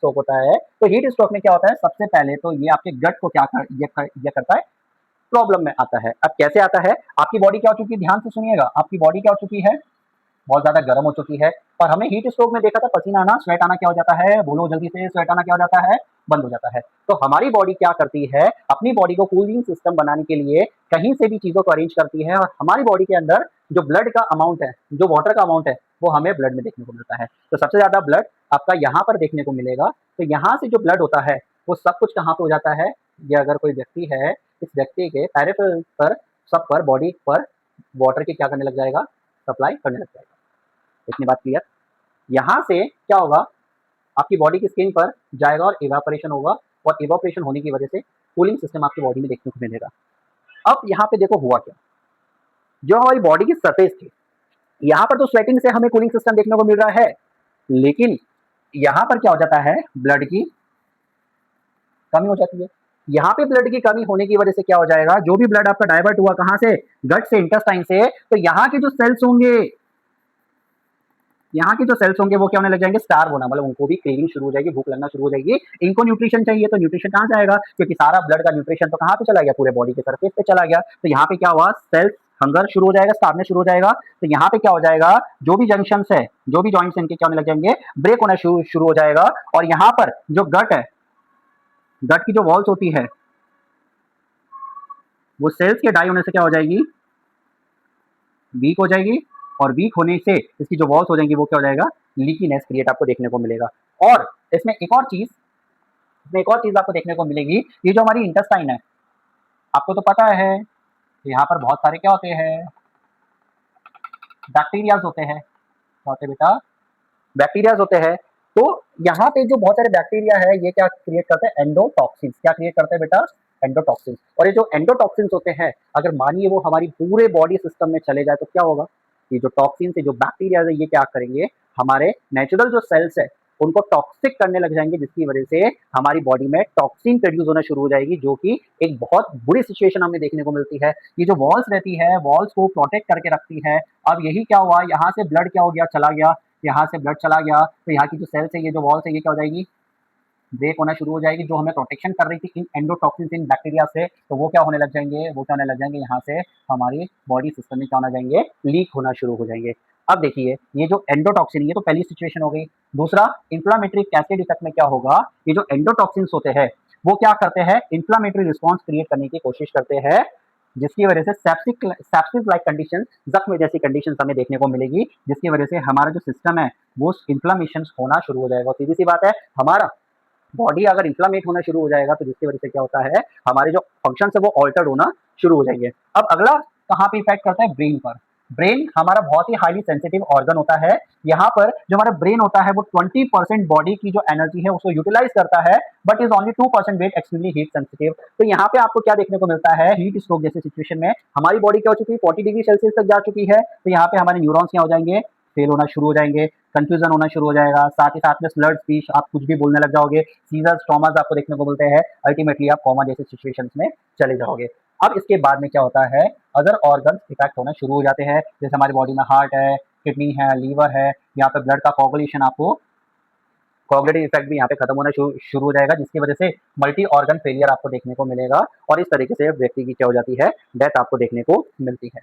Stroke होता है। तो हीट स्ट्रोक में क्या होता है, सबसे पहले तो ये आपके गट को ये करता है, प्रॉब्लम में आता है। अब कैसे आता है, आपकी बॉडी क्या हो चुकी है, ध्यान से सुनिएगा, आपकी बॉडी क्या हो चुकी है, बहुत ज्यादा गर्म हो चुकी है। और हमने हीट स्ट्रोक में देखा था पसीना आना, स्वेट आना क्या हो जाता है, बोलो जल्दी से, स्वेट आना क्या हो जाता है, बंद हो जाता है। तो हमारी बॉडी क्या करती है, अपनी बॉडी को कूलिंग सिस्टम बनाने के लिए कहीं से भी चीजों को अरेंज करती है, और हमारी बॉडी के अंदर जो ब्लड का अमाउंट है, जो वाटर का अमाउंट है, वो हमें ब्लड में देखने को मिलता है। तो सबसे ज्यादा ब्लड आपका यहाँ पर देखने को मिलेगा। तो यहाँ से जो ब्लड होता है वो सब कुछ कहाँ पे हो जाता है, ये अगर कोई व्यक्ति है, इस व्यक्ति के पेरिफेरल पर, सब पर, बॉडी पर वाटर की क्या करने लग जाएगा, सप्लाई करने लग जाएगा। इतनी बात क्लियर। यहाँ से क्या होगा, आपकी बॉडी की स्किन पर जाएगा और इवापोरेशन होगा, और इवापोरेशन होने की वजह से कूलिंग सिस्टम आपकी बॉडी में देखने को मिलेगा। अब यहाँ पे देखो हुआ क्या, जो हमारी बॉडी की सरफेस थी, यहाँ पर तो स्वेटिंग से हमें कूलिंग सिस्टम देखने को मिल रहा है, लेकिन यहाँ पर क्या हो जाता है, ब्लड की कमी हो जाती है। यहाँ पे ब्लड की कमी होने की वजह से क्या हो जाएगा, जो भी ब्लड आपका डाइवर्ट हुआ कहाँ से, गट से, इंटेस्टाइन से, तो यहाँ के जो सेल्स होंगे, यहाँ के जो सेल्स होंगे वो क्या होने लग जाएंगे, स्टार्व होना, मतलब उनको भी क्रेविंग शुरू हो जाएगी, भूख लगना शुरू हो जाएगी। इनको न्यूट्रिशन चाहिए, तो न्यूट्रिशन कहाँ जाएगा, क्योंकि सारा ब्लड का न्यूट्रिशन तो कहाँ पे चला गया, पूरे बॉडी के सरफेस पे चला गया। तो यहाँ पे क्या हुआ, सेल्स हंगर शुरू हो जाएगा, starvना शुरू हो जाएगा। तो यहाँ पे क्या हो जाएगा, जो भी जंक्शन है, जो भी जॉइंट्स इनके क्या होने लग जाएंगे, ब्रेक होना शुरू हो जाएगा। और यहाँ पर जो गट है, गट की जो वॉल्स होती है, वो सेल्स के डाई होने से क्या हो जाएगी, वीक हो जाएगी, और वीक होने से इसकी जो वॉल्स हो जाएंगी वो क्या हो जाएगा, लीकीनेस क्रिएट आपको देखने को मिलेगा। और इसमें एक और चीज आपको देखने को मिलेगी, ये जो हमारी इंटेस्टाइन है, आपको तो पता है, यहाँ पर बहुत सारे क्या होते हैं, बैक्टीरियाज होते हैं, क्या होते हैं बेटा, बैक्टीरियाज होते हैं। तो यहाँ पे जो बहुत सारे बैक्टीरिया है, ये क्या क्रिएट करते हैं, एंडोटॉक्सिन्स। क्या क्रिएट करते हैं बेटा, एंडोटॉक्सिन्स। और ये जो एंडोटॉक्सिन्स होते हैं, अगर मानिए वो हमारी पूरे बॉडी सिस्टम में चले जाए तो क्या होगा, ये जो टॉक्सिन्स है, जो बैक्टीरिया है, ये क्या करेंगे, हमारे नेचुरल जो सेल्स है उनको टॉक्सिक करने लग जाएंगे, जिसकी वजह से हमारी बॉडी में टॉक्सिन प्रोड्यूस होना शुरू हो जाएगी, जो कि एक बहुत बुरी सिचुएशन हमें देखने को मिलती है। ये जो वॉल्स रहती है, वॉल्स को प्रोटेक्ट करके रखती है। अब यही क्या हुआ, यहाँ से ब्लड क्या हो गया, चला गया, यहाँ से ब्लड चला गया, तो यहाँ की जो सेल्स है, ये जो वॉल्स है, ये क्या हो जाएगी, ब्रेक होना शुरू हो जाएगी। जो हमें प्रोटेक्शन कर रही थी इन एंडोटॉक्सिन्स, इन बैक्टीरिया से, तो वो क्या होने लग जाएंगे, वो क्या होने लग जाएंगे, यहाँ से हमारी बॉडी सिस्टम में क्या होना जाएंगे, लीक होना शुरू हो जाएंगे। अब देखिए, ये जो एंडोटॉक्सिन, ये तो पहली सिचुएशन हो गई। दूसरा, इंफ्लामेटरी कैस्केड इफेक्ट में क्या होगा, ये जो एंडोटॉक्सिन्स होते हैं वो क्या करते हैं, इंफ्लामेटरी रिस्पॉन्स क्रिएट करने की कोशिश करते हैं, जिसकी वजह से सेप्सिस लाइक कंडीशन, जख्म जैसी कंडीशन हमें देखने को मिलेगी, जिसकी वजह से हमारा जो सिस्टम है वो इन्फ्लामेशन होना शुरू हो जाएगा। सीधी सी बात है, हमारा बॉडी अगर इन्फ्लामेट होना शुरू हो जाएगा तो जिसकी वजह से क्या होता है, हमारे जो फंक्शन है वो ऑल्टर्ड होना शुरू हो जाएंगे। अब अगला कहाँ पे इफेक्ट करता है, ब्रेन पर। ब्रेन हमारा बहुत ही हाईली सेंसिटिव ऑर्गन होता है। यहाँ पर जो हमारा ब्रेन होता है वो 20% बॉडी की जो एनर्जी है उसको यूटिलाइज करता है, but is only 2% weight extremely heat sensitive. तो यहाँ पे आपको क्या देखने को मिलता है, हीट स्ट्रोक जैसे सिचुएशन में हमारी बॉडी क्या हो चुकी है, 40 डिग्री सेल्सियस तक जा चुकी है। तो यहाँ पे हमारे न्यूरॉन्स क्या हो जाएंगे, फेल होना शुरू हो जाएंगे, कंफ्यूजन होना शुरू हो जाएगा, साथ ही साथ में स्लर्ड स्पीच, आप कुछ भी बोलने लग जाओगे, सीजर्स, ट्रॉमास आपको देखने को मिलते हैं, अल्टीमेटली आप कोमा जैसे सिचुएशंस में चले जाओगे। अब इसके बाद में क्या होता है, अदर ऑर्गन्स इफेक्ट होना शुरू हो जाते हैं, जैसे हमारी बॉडी में हार्ट है, किडनी है, लीवर है, यहाँ पे ब्लड का कोगुलेशन, आपको कोऑगुलेटिव इफेक्ट भी यहाँ पे खत्म होना शुरू हो जाएगा, जिसकी वजह से मल्टी ऑर्गन फेलियर आपको देखने को मिलेगा, और इस तरीके से व्यक्ति की क्या हो जाती है, डेथ आपको देखने को मिलती है।